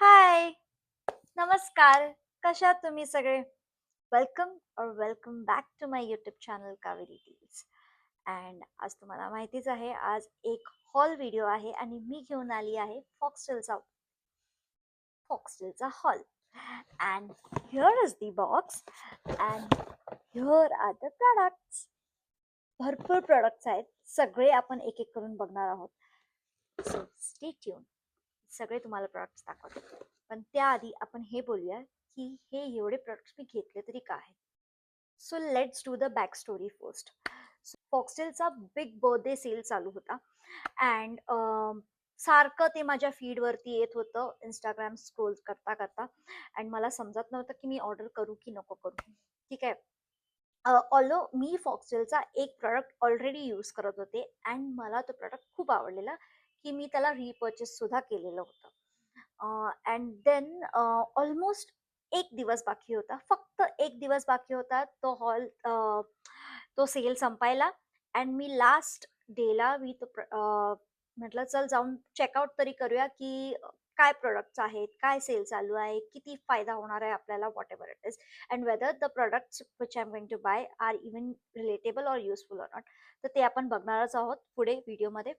हाय, नमस्कार. कशा आहात तुम्ही सगळे? Welcome back to my YouTube channel Kaveri TVs. And आज तुम्हाला माहितीच आहे, आज एक हॉल व्हिडिओ आहे आणि मी घेऊन आली आहे फॉक्सटेलचा haul. And here is the box and here are the products. भरपूर प्रॉडक्ट्स आहेत. सगळे आपण एक एक करून बघणार आहोत. So stay tune. सगळे तुम्हाला प्रॉडक्ट्स दाखवते. पण त्याआधी आपण हे बोलूया की हे एवढे प्रॉडक्ट्स मी घेतले तरी का आहेत. So let's do the back story first. फॉक्सटेलचा बिग बर्थडे सेल चालू होता अँड सारखं ते माझ्या फीडवरती येत होतं इंस्टाग्राम स्क्रोल करता करता. अँड मला समजत नव्हतं की मी ऑर्डर करू की नको करू. ठीक आहे. ऑल्दो मी फॉक्सटेलचा एक प्रॉडक्ट ऑलरेडी यूज करत होते अँड मला तो प्रॉडक्ट खूप आवडलेला की मी त्याला रिपर्चेस सुद्धा केलेलं होतं. अँड देन ऑलमोस्ट एक दिवस बाकी होता, फक्त एक दिवस बाकी होता तो सेल संपायला. अँड मी लास्ट डेला म्हटलं चल जाऊन चेकआउट तरी करूया की काय प्रोडक्ट्स आहेत, काय सेल चालू आहे, किती फायदा होणार आहे आपल्याला, whatever it is, and whether the products which I am going to buy are even relatable और युजफुल ऑर नॉट. तर ते आपण बघणारच आहोत पुढे व्हिडिओमध्ये.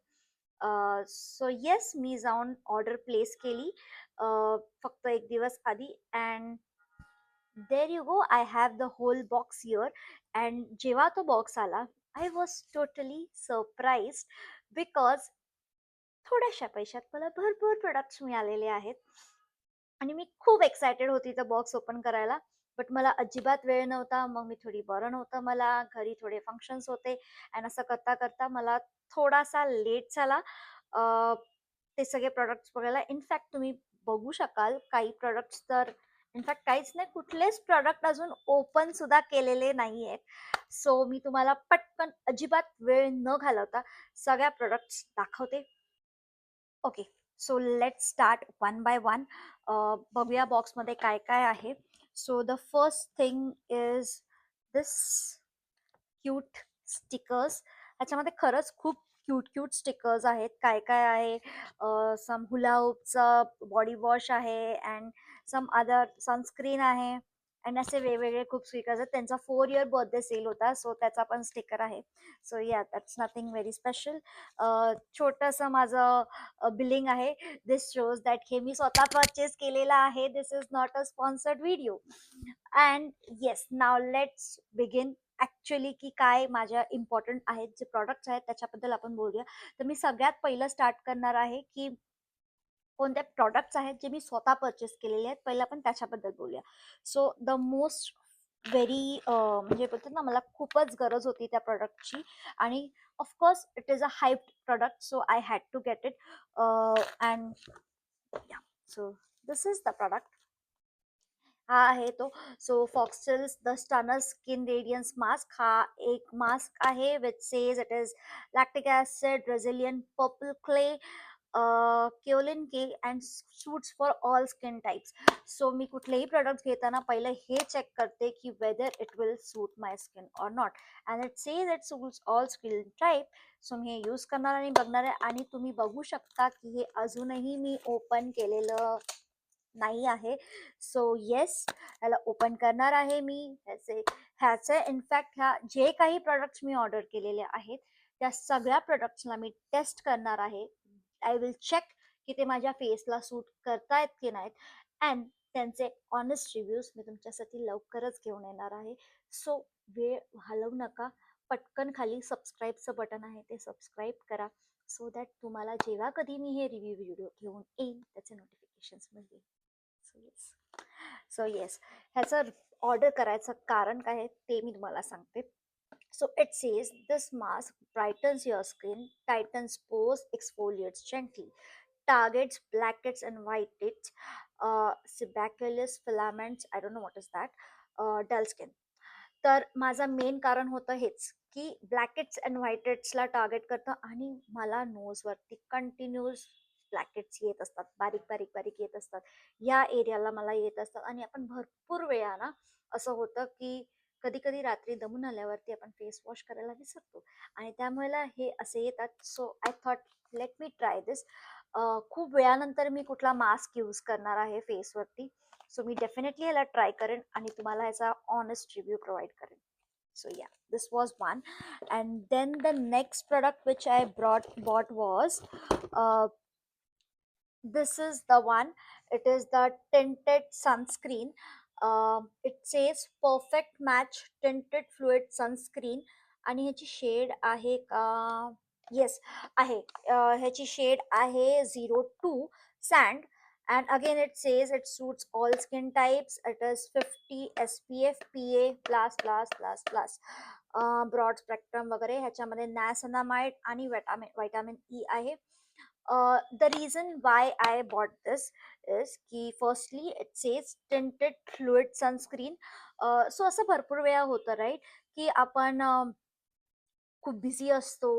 सो येस, मी जाऊन ऑर्डर प्लेस केली फक्त एक दिवस आधी. And there you go, I have the whole box here. And जेव्हा तो बॉक्स आला, I was totally surprise because थोड्याशा पैशात मला भरपूर प्रोडक्ट्स मिळालेले आहेत आणि मी खूप एक्सायटेड होती तो बॉक्स ओपन करायला. बट मला अजिबात वेळ नव्हता. मग मी थोडी बरं नव्हतं, मला घरी थोडे फंक्शन्स होते आणि असं करता करता मला थोडासा लेट झाला अ, ते सगळे प्रोडक्ट्स बघायला. इनफॅक्ट तुम्ही बघू शकाल काही प्रोडक्ट्स तर, इनफॅक्ट काहीच नाही, कुठलेच प्रोडक्ट अजून ओपन सुद्धा केलेले नाही आहेत. सो मी तुम्हाला पटकन अजिबात वेळ न घालवता सगळ्या प्रोडक्ट्स दाखवते. Okay, so let's start one by one. बघूया बॉक्समध्ये काय काय आहे. So the first thing is this cute stickers. ह्याच्यामध्ये खरंच खूप क्यूट क्यूट स्टिकर्स आहेत. काय काय आहे, सम हुला बॉडी वॉश आहे अँड सम अदर सनस्क्रीन आहे. अँड असे वेगवेगळे खूप स्टिकर्स आहेत. त्यांचा 4 इयर बर्थडे सेल होता, सो त्याचा पण स्टिकर आहे. सो या, दॅट्स नथिंग व्हेरी स्पेशल. छोटंसं माझं बिलिंग आहे. दिस शोज दॅट हे मी स्वतः परचेस केलेलं आहे. This is not a sponsored video. And yes, now let's begin. Actually की काय माझ्या इम्पॉर्टंट आहेत जे प्रॉडक्ट्स आहेत त्याच्याबद्दल आपण बोलूया. तर मी सगळ्यात पहिलं स्टार्ट करणार आहे की कोणत्या प्रॉडक्ट्स आहेत जे मी स्वतः परचेस केलेले आहेत. पहिलं आपण त्याच्याबद्दल बोलूया. सो द मोस्ट व्हेरी म्हणजे बोलतात ना, मला खूपच गरज होती त्या प्रॉडक्टची आणि of course it is a hyped product, so I had to get it. And yeah, so this is the product. हा आहे तो. So Foxtale's the stunner skin radiance mask. हा एक मास्क आहे which says it is lactic acid resilient purple clay kaolin K and suits for all skin types. So मी कुठलेही product घेताना पहिलं हे चेक करते की whether it will suit my skin or not. And it says it suits all skin type. So मी हे use करणार आणि बघणार आहे. आणि तुम्ही बघू शकता की हे अजूनही मी ओपन केलेलं नाही आहे. सो येस, ह्याला ओपन करणार आहे मी. ह्याचे इनफॅक्ट ह्या जे काही प्रोडक्ट्स मी ऑर्डर केलेले आहेत त्या सगळ्या प्रोडक्ट्सला मी टेस्ट करणार आहे. आय विल चेक की ते माझ्या फेसला सूट करतायत की नाहीत. अँड त्यांचे ऑनेस्ट रिव्ह्यूज मी तुमच्यासाठी लवकरच घेऊन येणार आहे. सो वेळ घालवू नका, पटकन खाली सबस्क्राईबचं बटन आहे ते सबस्क्राईब करा, सो दॅट तुम्हाला जेव्हा कधी मी हे रिव्ह्यू व्हिडिओ घेऊन येईन त्याचे नोटिफिकेशन्स मिळतील. सो येस, सो येस, ह्याचं ऑर्डर करायचं कारण काय आहे ते मी तुम्हाला सांगते. So it says this mask brightens your skin, tightens pores, exfoliates gently, targets blackheads and whiteheads, sebaceous filaments. I don't know what is that. Dull skin. तर माझं मेन कारण होतं हेच की ब्लॅकेट्स अँड व्हाईटेट्सला टार्गेट करतं आणि मला नोजवरती कंटिन्यूस ब्लॅकेट्स येत असतात, बारीक बारीक बारीक येत असतात. या एरियाला मला येत असतात आणि आपण भरपूर वेळा ना असं होतं की कधी कधी रात्री दमून आल्यावरती आपण फेस वॉश करायला विसरतो आणि त्यामुळे हे असे येतात. So I thought let me try this. खूप वेळानंतर मी कुठला मास्क यूज करणार आहे फेसवरती. सो मी डेफिनेटली ह्याला ट्राय करेन आणि तुम्हाला ह्याचा ऑनेस्ट रिव्ह्यू प्रोव्हाइड करेन. So yeah, this was one. And then the next product which I bought was uh, this is the one. It is the tinted sunscreen. It says perfect match tinted fluid sunscreen आणि ह्याची shade आहे का? Yes आहे. ह्याची shade आहे 02 sand. And again it says it suits all skin types. It is 50 SPF PA plus plus plus plus broad spectrum वगैरे. ह्याच्यामध्ये niacinamide आणि व्हिटॅमिन ई आहे. The reason why I bought this is की firstly it says tinted fluid sunscreen. So असं भरपूर वेळा होतं right, की आपण खूप बिझी असतो,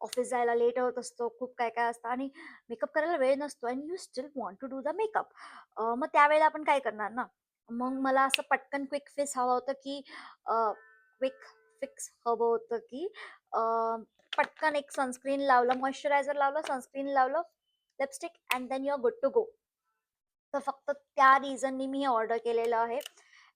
ऑफिस जायला लेट होत असतो, खूप काय काय असतं आणि मेकअप करायला वेळ नसतो and you still want to do the makeup. मग त्यावेळेला आपण काय करणार ना. मग मला असं पटकन क्विक फिक्स हवं होतं की क्विक फिक्स हवं होतं की पटकन एक सनस्क्रीन लावलं, मॉइश्चरायझर लावलं, सनस्क्रीन लावलं, lipstick and then you are good to go. तर फक्त त्या रिझननी मी हे ऑर्डर केलेलं आहे.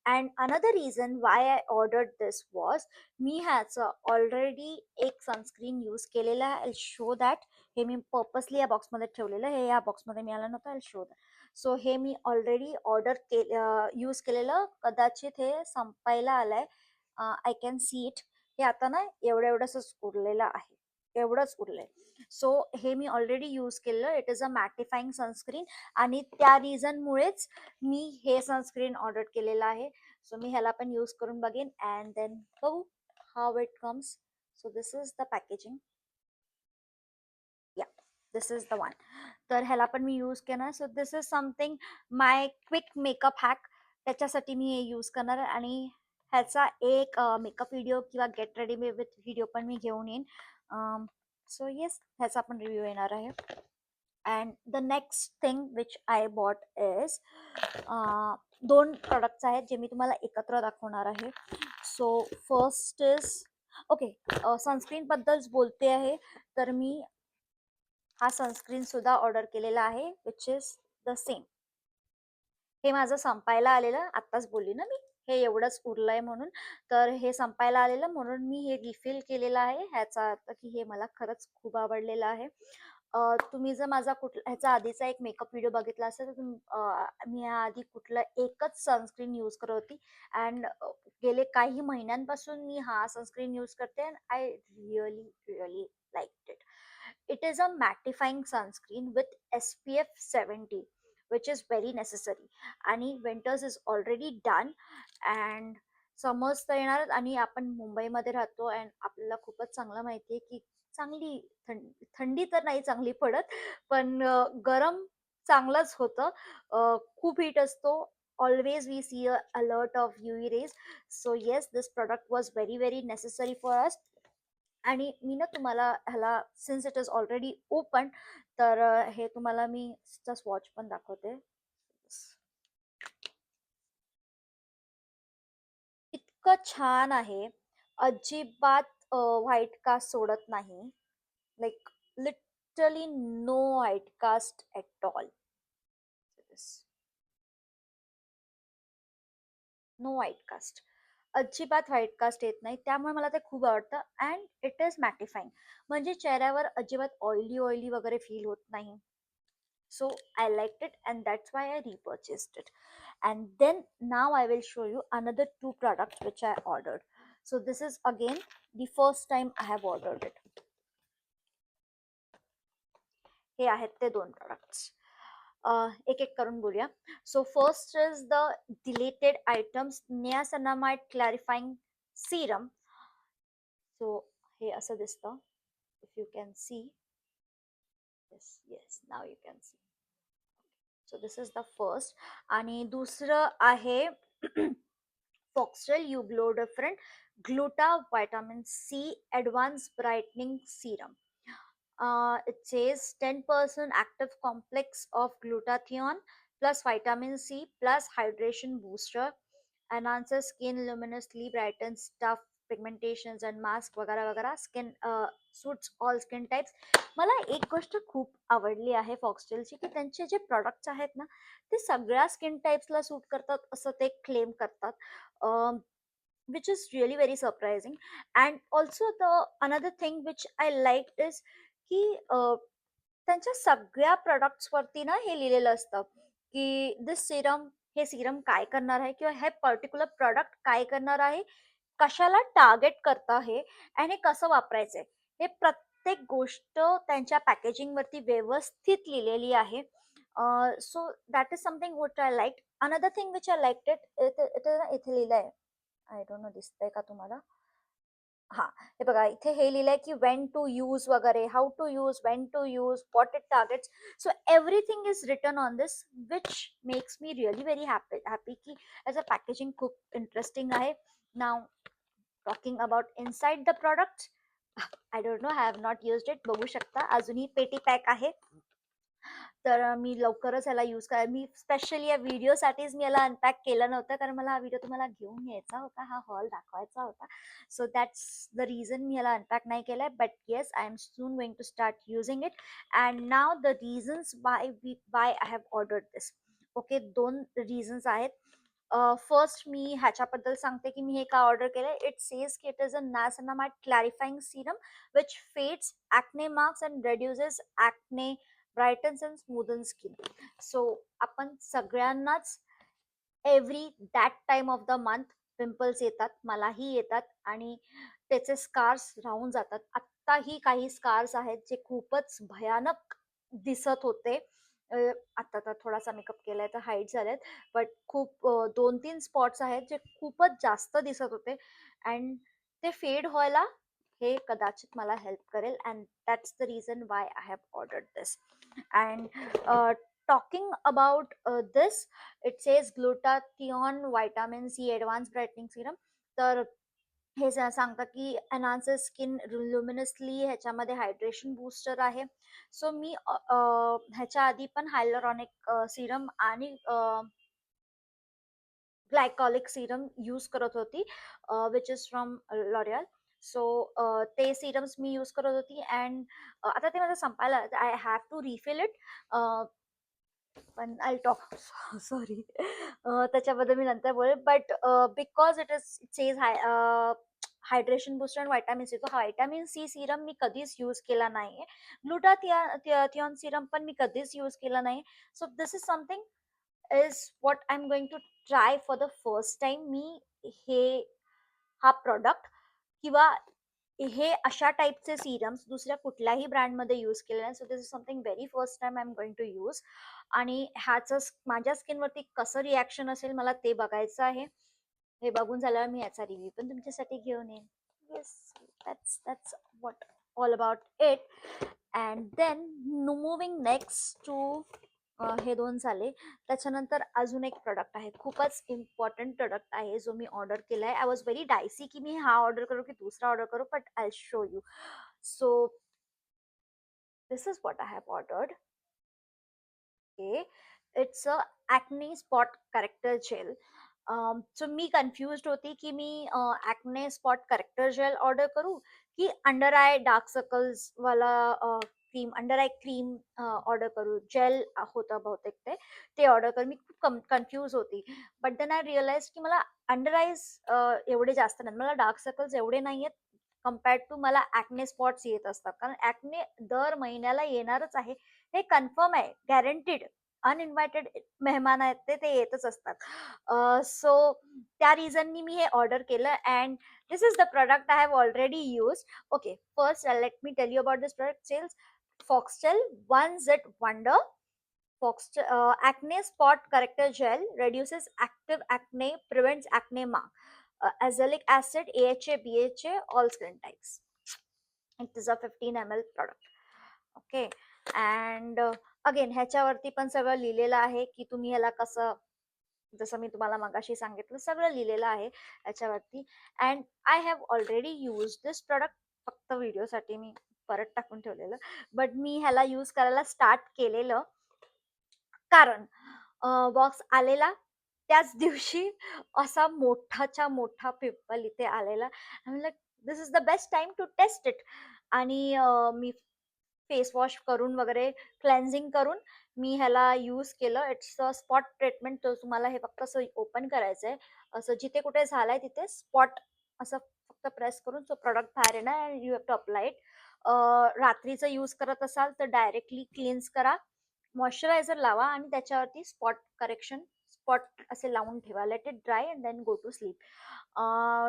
And another reason why I ordered this was, मी ह्याचं ऑलरेडी एक सनस्क्रीन यूज केलेलं आहे. I show that. हे मी पर्पसली या बॉक्समध्ये ठेवलेलं, हे या बॉक्समध्ये मिळालं नव्हतं. I show that. सो हे मी ऑलरेडी यूज केलेलं, कदाचित हे संपायला आलंय. I can see it. हे आता ना एवढं एवढंच उरलेलं आहे, एवढंच उरलंय. सो हे मी ऑलरेडी यूज केलेलं. It is a mattifying sunscreen आणि त्या रिझनमुळेच मी हे सनस्क्रीन ऑर्डर केलेलं आहे. सो मी ह्याला पण यूज करून बघेन अँड देन बघू how it comes. So this is the packaging. या, दिस इज द वन. तर ह्याला पण मी यूज केलं. So this is something my quick makeup hack. त्याच्यासाठी मी हे यूज करणार आहे आणि ह्याचा एक मेकअप व्हिडिओ किंवा गेट रेडी विथ व्हिडिओ पण मी घेऊन येईन. सो येस, ह्याचा पण रिव्ह्यू येणार आहे. And the next thing which I bought is, दोन प्रोडक्ट्स आहेत जे मी तुम्हाला एकत्र दाखवणार आहे. So first is okay, sunscreen बद्दल बोलते आहे तर मी हा सनस्क्रीन सुद्धा ऑर्डर केलेला आहे विच इज द सेम. हे माझं संपायला आलेलं, आत्ताच बोलली ना मी, हे एवढंच उरलंय म्हणून. तर हे संपायला आलेलं म्हणून मी हे रिफिल केलेलं आहे. ह्याचा अर्थ की हे मला खरंच खूप आवडलेलं आहे. तुम्ही जर माझा ह्याचा आधीचा एक मेकअप व्हिडिओ बघितला असेल तर मी याआधी कुठलं एकच सनस्क्रीन यूज करत होती अँड गेले काही महिन्यांपासून मी हा सनस्क्रीन यूज करते and I really really like it. It is a mattifying sunscreen with SPF 70 which is very necessary. आणि winters is already done and summers तर येणार आणि आपण मुंबईमध्ये राहतो अँड आपल्याला खूपच चांगलं माहिती आहे की चांगली थंडी तर नाही चांगली पडत, पण गरम चांगलंच होतं. खूप हीट असतो. Always we see a alert of UV rays. So yes, this product was very very necessary for us. आणि मी ना तुम्हाला ह्याला, since it is already open, तर हे तुम्हाला मी स्वॉच पण दाखवते. इतकं छान आहे, अजिबात व्हाईट कास्ट सोडत नाही. Like literally no white cast at all. No white cast, अजिबात व्हाईट कास्ट येत नाही. त्यामुळे मला ते खूप आवडतं अँड इट इज मॅटिफाईंग. म्हणजे चेहऱ्यावर अजिबात ऑइली ऑइली वगैरे फील होत नाही. So I liked it and that's why I repurchased it. And then now I will show you another two products which I ordered. So this is again the first time I have ordered it. हे आहेत ते दोन products. एक एक करून बोलूया. So first is the deleted items niacinamide clarifying serum. So हे असं दिसतं. If you can see. Yes, now you can see. So this is the first. आणि दुसरं आहे Foxtel Uglow Different Gluta Vitamin C Advanced Brightening Serum. It says 10% active complex of glutathione plus vitamin C plus hydration booster, enhances skin luminously, brightens tough pigmentations and mask वगैरे वगैरे skin suits all skin types. मला एक गोष्ट खूप आवडली आहे फॉक्सटेलची, की त्यांचे जे प्रॉडक्ट्स आहेत ना ते सगळ्या स्किन टाइप्सला सूट करतात असं ते क्लेम करतात. Which is really very surprising. And also the another thing which I liked is की त्यांच्या सगळ्या products वरती ना हे लिहिलेलं असतं की दिस सिरम, हे सिरम काय करणार आहे किंवा हे पर्टिक्युलर प्रॉडक्ट काय करणार आहे, कशाला टार्गेट करतं आहे आणि हे कसं वापरायचंय, हे प्रत्येक गोष्ट त्यांच्या पॅकेजिंग वरती व्यवस्थित लिहिलेली आहे. So that is something which I like. Another thing which I like इथे लिहिलं आहे, आय डोंट नो दिसतंय का तुम्हाला. हां, हे बघा इथे हे लिहिलंय की व्हेन टू यूज वगैरे, how to use, when to use, what it targets. So everything is written on this, which makes me really very happy की याचं पॅकेजिंग खूप इंटरेस्टिंग आहे. Now talking about inside the product, I don't know, I have not used it. बघू शकता अजूनही पेटी pack आहे. तर मी लवकरच ह्याला यूज करा, मी स्पेशली या व्हिडिओसाठीच मी याला अनपॅक केलं नव्हतं, कारण मला हा व्हिडिओ तुम्हाला घेऊन यायचा होता, हा हॉल दाखवायचा होता. सो दॅट्स द रिझन मी याला अनपॅक नाही केलंय. But yes, I am soon going to start using it. And now the reasons why I have ordered this. Okay, 2 reasons आहेत. फर्स्ट मी ह्याच्याबद्दल सांगते की मी हे का ऑर्डर केलंय. इट सेज की it is a niacinamide clarifying serum which fades acne marks and reduces acne, brightens and smoothen skin. So आपण सगळ्यांनाच every that time of the month pimples येतात, मलाही येतात आणि त्याचे स्कार्स राहून जातात. आत्ताही काही स्कार्स आहेत जे खूपच भयानक दिसत होते. अ, आता तर थोडासा मेकअप केलाय तर हाईट झालेत, बट खूप 2-3 स्पॉट्स आहेत जे खूपच जास्त दिसत होते अँड ते फेड व्हायला हे कदाचित मला हेल्प करेल. And that's the reason why I have ordered this. And talking about this, it says glutathione vitamin C advanced brightening serum. तर हे सांगतात की एनहान्सेस स्किन लुमिनसली, ह्याच्यामध्ये हायड्रेशन बूस्टर आहे. सो मी ह्याच्या आधी पण हायलरॉनिक सिरम आणि ग्लायकॉलिक सिरम यूज करत होती, which is from L'Oreal. So ते सिरम्स मी यूज करत होती अँड आता ते माझं संपायला, I have to refill it. पण आय टॉक सॉरी, त्याच्याबद्दल मी नंतर बोलेल. But because it says hydration booster and vitamin C, तो व्हायटामिन सी सिरम मी कधीच यूज केला नाहीये. ग्लुटाथिऑन सिरम पण मी कधीच यूज केला नाही. So this is something is what I am going to try for the first time. मी हे हा प्रॉडक्ट किंवा हे अशा टाईपचे सिरम्स दुसऱ्या कुठल्याही ब्रँडमध्ये यूज केले नाही. So this is something very first time I am going to use. आणि ह्याचं माझ्या स्किनवरती कसं रिॲक्शन असेल मला ते बघायचं आहे. हे बघून झाल्यावर मी याचा रिव्ह्यू पण तुमच्यासाठी घेऊन येईन. Yes, that's what all about it. And then moving next to, हे 2 झाले. त्याच्यानंतर अजून एक प्रॉडक्ट आहे, खूपच इम्पॉर्टंट प्रॉडक्ट आहे जो मी ऑर्डर केलाय. आय वॉज व्हेरी डायसी की मी हा ऑर्डर करू की दुसरा ऑर्डर करू, but I show you. So this is what I have ordered. Okay, it's a acne spot corrector gel. So मी कन्फ्युज्ड होती की मी acne spot corrector gel order करू की अंडर आय डार्क सर्कल्स वाला cream, under eye cream order करू. Gel होतं बहुतेक ते ऑर्डर करू. मी खूप कन्फ्यूज होती. बट देन आय रिअलाइज की मला अंडर आईज एवढे जास्त नाही, मला डार्क सर्कल्स एवढे नाही आहेत कम्पेअर्ड टू मला ॲक्ने स्पॉट्स येत असतात, कारण ॲक्ने दर महिन्याला येणारच आहे, हे कन्फर्म आहे, गॅरंटीड. अनइन्व्हायटेड मेहमान आहेत ते येतच असतात. सो त्या रिझननी मी हे ऑर्डर केलं and this is the product I have already use. Okay, first let me tell you about this product. Sales Foxtel One Zit Wonder. Foxtel Acne Spot Corrector Gel reduces active acne, prevents acne mark. Azelaic acid, AHA, BHA, all skin types. It is a 15 ml product. Okay, and again ह्याच्यावरती पण सगळं लिहिलेलं आहे की तुम्ही ह्याला कसं, जसं मी तुम्हाला मगाशी सांगितलं सगळं लिहिलेलं आहे ह्याच्यावरती. And I have already use this product, फक्त व्हिडिओसाठी मी परत टाकून ठेवलेलं. बट मी ह्याला यूज करायला स्टार्ट केलेलं कारण बॉक्स आलेला त्याच दिवशी असा मोठाच्या मोठा पिंपल इथे आलेला. I like this is the best time to test it. आणि मी फेस वॉश करून वगैरे क्लेन्झिंग करून मी ह्याला यूज केलं. It's a spot treatment. तर तुम्हाला हे फक्त असं ओपन करायचंय. असं जिथे कुठे झालंय तिथे स्पॉट असं फक्त प्रेस करून तो प्रॉडक्ट बाहेर येणार and you have to apply it. रात्रीचं यूज करत असाल तर डायरेक्टली क्लीन्स करा. मॉइश्चरायझर लावा आणि त्याच्यावरती स्पॉट करेक्शन स्पॉट असे लावून ठेवा. Let it dry and then go to sleep.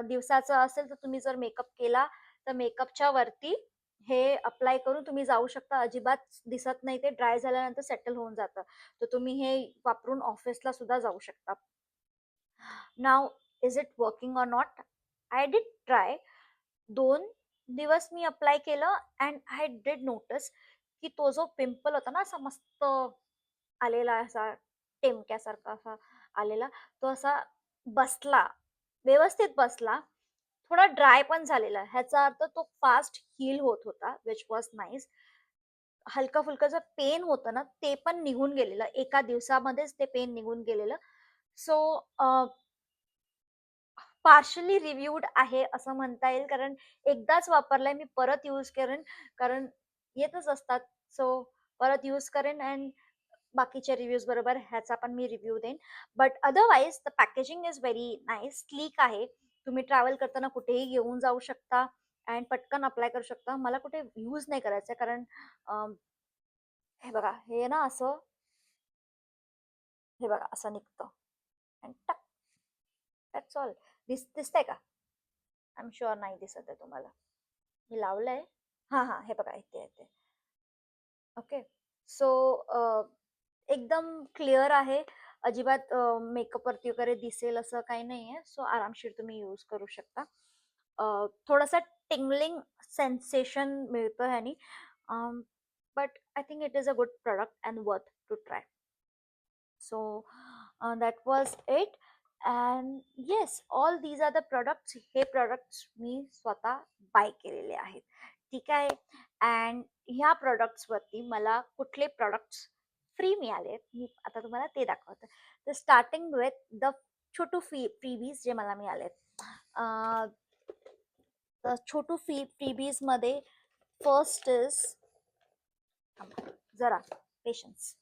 दिवसाचं असेल तर तुम्ही जर मेकअप केला तर मेकअपच्या वरती हे अप्लाय करून तुम्ही जाऊ शकता. अजिबात दिसत नाही, ते ड्राय झाल्यानंतर सेटल होऊन जातं. तर तुम्ही हे वापरून ऑफिसला सुद्धा जाऊ शकता. Now is it working or not? I did try. 2 दिवस मी अप्लाय केलं अँड आय डिड नोटीस की तो जो पिंपल होता ना असा मस्त आलेला, असा टेमक्यासारखा असा आलेला, तो असा बसला, व्यवस्थित बसला. थोडा ड्राय पण झालेला. ह्याचा अर्थ तो फास्ट हील होत होता, व्हिच वॉज नाईस. हलकं-फुलकं जे पेन होतं ना, ते पण निघून गेलेलं. एका दिवसामध्येच ते पेन निघून गेलेलं. सो पार्शली रिव्ह्यूड आहे असं म्हणता येईल. कारण एकदाच वापरलाय मी, परत यूज करेन. कारण येतच असतात. सो परत यूज करेन अँड बाकीच्या रिव्ह्यूज बरोबर ह्याचा पण मी रिव्ह्यू देईन. But otherwise the packaging is very nice, sleek आहे. तुम्ही ट्रॅव्हल करताना कुठेही घेऊन जाऊ शकता अँड पटकन अप्लाय करू शकता. मला कुठे यूज नाही करायचं कारण अं, हे बघा, हे ना असं, हे बघा असं निघतं अँड टक, दॅट्स ऑल. दिसतंय का? आय एम शुअर नाही दिसत आहे तुम्हाला. मी लावलंय. हां, हां. हे बघा इथे येते. ओके. सो एकदम क्लिअर आहे. अजिबात मेकअपवरती वगैरे दिसेल असं काही नाहीये. सो आरामशीर तुम्ही यूज करू शकता. थोडासा टिंगलिंग सेन्सेशन मिळतं ह्यानी. But I think it is a good product and worth to try. So that was it. And yes, all these are the products. हे products मी स्वतः बाय केलेले आहेत. ठीक आहे. अँड ह्या products वरती मला कुठले products फ्री मिळाले मी आता तुम्हाला ते दाखवते. तर starting with the Chhotu freebies जे मला मिळालेत. अं, तर छोटू फ्रीबीज मध्ये फर्स्ट इज, जरा patience.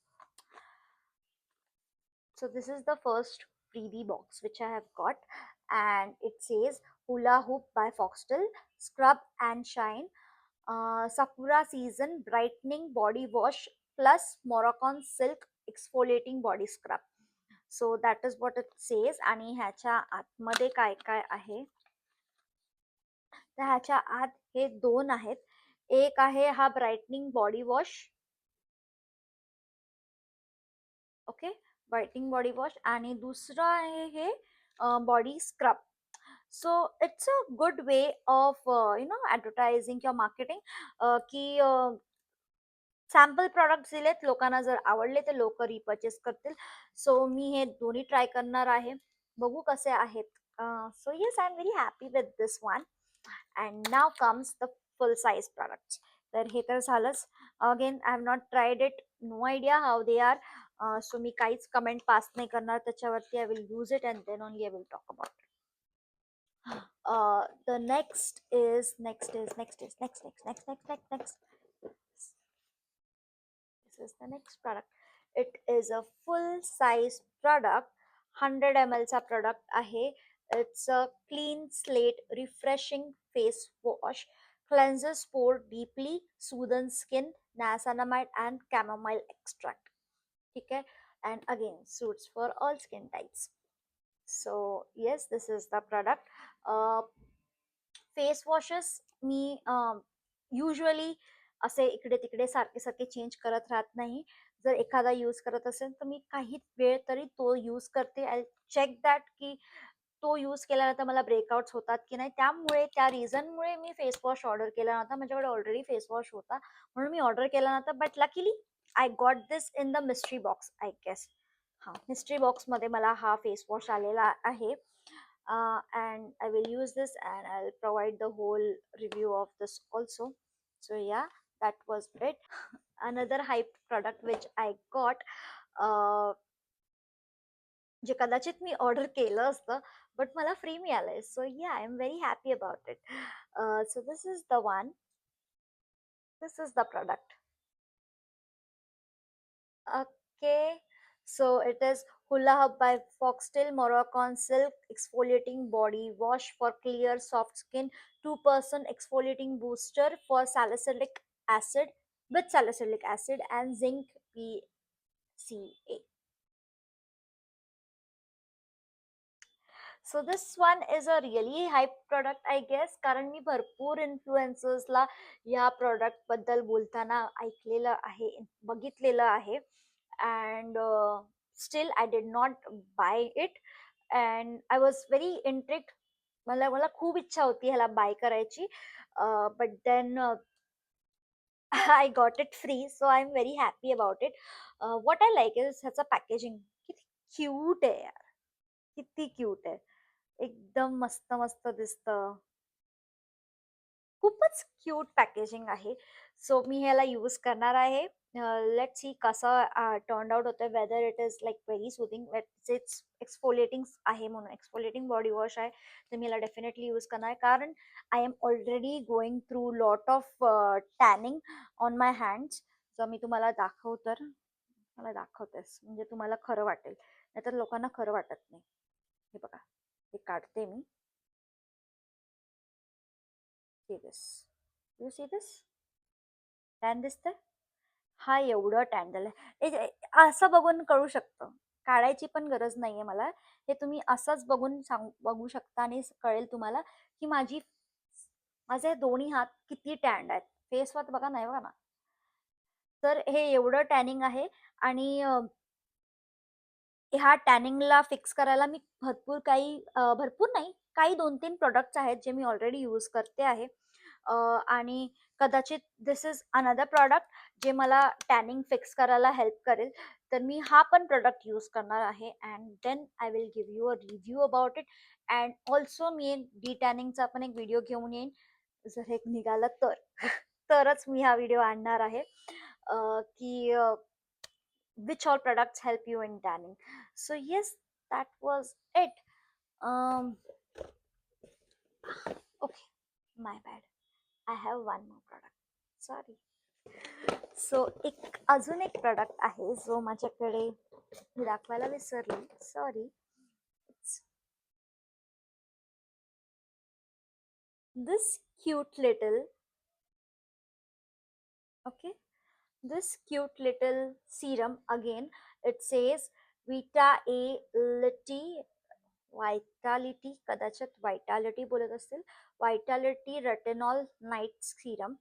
So this is the first freebie box which I have got, and it says Hula Hoop by Foxtel, Scrub and Shine, Sakura Season Brightening Body Wash plus Moroccan Silk Exfoliating Body Scrub. So that is what it says. आणि ह्याच्या आतमध्ये काय काय आहे, तर ह्याच्या आत हे दोन आहेत. एक आहे हा brightening body wash. Okay, whitening body wash. आणि दुसरं आहे हे body scrub. So it's a good way of advertising किंवा मार्केटिंग, की सॅम्पल प्रॉडक्ट्स दिलेत, लोकांना जर आवडले तर लोक रिपर्चेस करतील. सो मी हे दोन्ही ट्राय करणार आहे, बघू कसे आहेत. So yes, I am very happy with this one. And now comes the full size products. तर हे तर झालंच. Again I have not tried it, no idea how they are. So मी काहीच कमेंट पास नाही करणार त्याच्यावरती. I will use it and then only I will talk about it. The next. This is the next product. It is a full size product. 100 ml चा product आहे. It's a clean slate refreshing face wash. Cleanses pore deeply, soothes skin, niacinamide and chamomile extract. ठीक है? And again, suits for all skin types. So yes, this is the product. Face washes me usually असे इकडे तिकडे सारखे सारखे change करत राहत नाही. जर एखादा यूज करत असेल तर मी काही वेळ तरी तो यूज करते. आय चेक दॅट की तो यूज केल्यानंतर मला ब्रेकआउट्स होतात की नाही. त्यामुळे त्या रिझनमुळे मी फेस वॉश ऑर्डर केला नव्हता. माझ्याकडे ऑलरेडी फेस वॉश होता म्हणून मी ऑर्डर केला नव्हता. But luckily I got this in the mystery box, I guess. हां, मिस्ट्री बॉक्समध्ये मला हा फेस वॉश आलेला आहे. And I will use this and I'll provide the whole review of this also. So yeah, that was it. Another hype product which I got, uh, जे कदाचित मी order केलं असतं, बट मला फ्री मिळालंय. So या, I am very happy about it. So this is the one. This is the product. Okay. So it is Hula Hoop by Foxtail Moroccan Silk Exfoliating Body Wash for clear soft skin. 2% exfoliating booster for salicylic acid with salicylic acid and zinc PCA. So this one is a really high product I guess, कारण मी भरपूर इन्फ्लुएन्सर्सला या product बद्दल बोलताना ऐकलेलं आहे, बघितलेलं आहे. And still I did not buy it. And I was very interested. मला मला खूप इच्छा होती ह्याला बाय करायची, but then I got it free, so I am very happy about it. What I like is ह्याचं पॅकेजिंग किती cute आहे यार, किती क्यूट आहे. एकदम मस्त मस्त दिसतं. खूपच क्यूट पॅकेजिंग आहे. सो मी ह्याला यूज करणार आहे. लेट्स सी कसं टर्न आउट होतं, whether it is like very soothing. It's exfoliating आहे, म्हणून एक्सफोलिएटिंग बॉडी वॉश आहे, तर मी याला डेफिनेटली यूज करणार आहे. कारण I am already going through lot of tanning on my hands. जर मी तुम्हाला दाखव तर मला दाखवतेस म्हणजे तुम्हाला खरं वाटेल, नाहीतर लोकांना खरं वाटत नाही. हे बघा, हे काढते मी. See this. You see this? Tan दिसतंय? हा एवढं टॅन झालंय. असं बघून कळू शकतं. काढायची पण गरज नाहीये मला. हे तुम्ही असंच बघून बघू शकता आणि कळेल तुम्हाला की माझे दोन्ही हात किती टॅन्ड आहेत. फेसवर बघा नाही, बघा ना. तर हे एवढं टॅनिंग आहे. आणि ह्या टॅनिंगला फिक्स करायला मी भरपूर नाही, काही 2-3 प्रॉडक्ट्स आहेत जे मी ऑलरेडी यूज करते आहे. आणि कदाचित दिस इज अनदर प्रॉडक्ट जे मला टॅनिंग फिक्स करायला हेल्प करेल. तर मी हा पण प्रॉडक्ट यूज करणार आहे, and then I will give you a review about it. And also मी एक टॅनिंगचा पण एक व्हिडिओ घेऊन येईन, जर हे निघालं तर. तरच मी हा व्हिडिओ आणणार आहे, की which all products help you in tanning. So yes, that was it. um okay, my bad, I have one more product, sorry. So एक अजून एक प्रॉडक्ट आहे जो माझ्याकडे मी दाखवायला विसरली, sorry. This cute little, okay, this cute little serum, again it says Vita A Liti vitality, कदाचित vitality बोलत असतील, vitality retinol night serum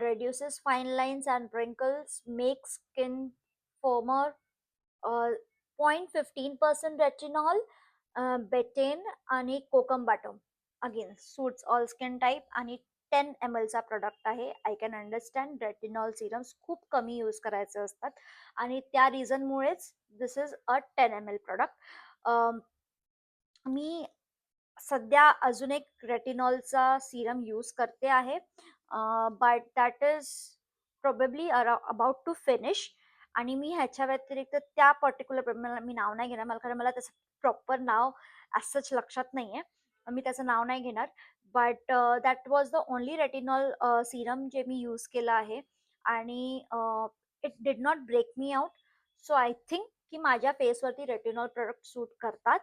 reduces fine lines and wrinkles, makes skin firmer. 0.15% retinol, betaine आणि कोकम बॅटम, again suits all skin type. आणि 10 ml चा product आहे. I can understand, retinol serums खूप कमी यूज करायचे असतात आणि त्या रिझनमुळेच this is a 10 ml product. मी सध्या अजून एक रेटिनॉलचा सिरम यूज करते आहे, but that is probably about to finish. आणि मी ह्याच्या व्यतिरिक्त त्या पर्टिक्युलर, मी नाव नाही घेणार, मला कारण मला त्याचं प्रॉपर नाव असंच लक्षात नाही आहे, मी त्याचं नाव नाही घेणार. But that was the only retinol serum जे मी यूज केलं आहे. आणि it did not break me out. So I think की माझ्या फेसवरती रेटिनॉल प्रोडक्ट सूट करतात.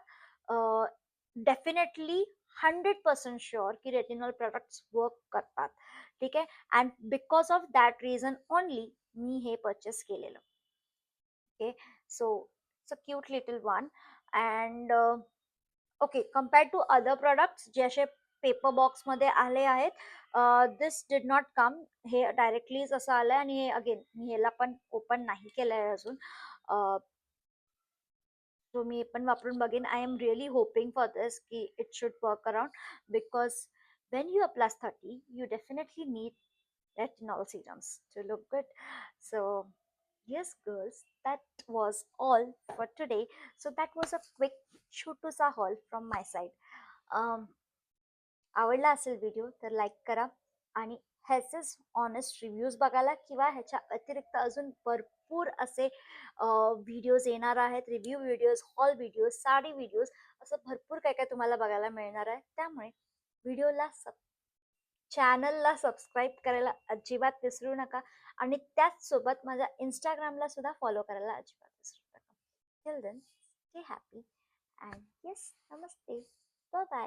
डेफिनेटली 100% शुअर की रेटिनॉल प्रोडक्ट्स वर्क करतात. ठीक आहे. And because of that reason only मी हे परचेस केलेलं. Okay. So it's a cute little one. And okay, compared to other products जे असे पेपर बॉक्समध्ये आले आहेत, दिस डिड नॉट कम. हे डायरेक्टलीच असं आलंय. आणि हे अगेन मी ह्याला पण ओपन नाही केलंय अजून. सो मी पण वापरून बघेन. I am really hoping for this की it should work around, because when you are plus 30 you definitely need retinol serums to look good. So yes girls, that was all for today. So that was a quick छोटूसा haul from my side. um, आवडला असेल video तर like करा आणि ह्याचेच honest reviews बघायला किंवा ह्याच्या अतिरिक्त अजून भरपूर असे व्हिडिओज येणार आहेत, review videos, hall videos, sari videos, असं भरपूर काय काय तुम्हाला बघायला मिळणार आहे. त्यामुळे व्हिडिओला चॅनलला सबस्क्राईब करायला अजिबात विसरू नका आणि त्याच सोबत माझ्या इंस्टाग्रामला सुद्धा फॉलो करायला अजिबात विसरू नका. Till then, stay happy and yes, नमस्ते, बाय बाय.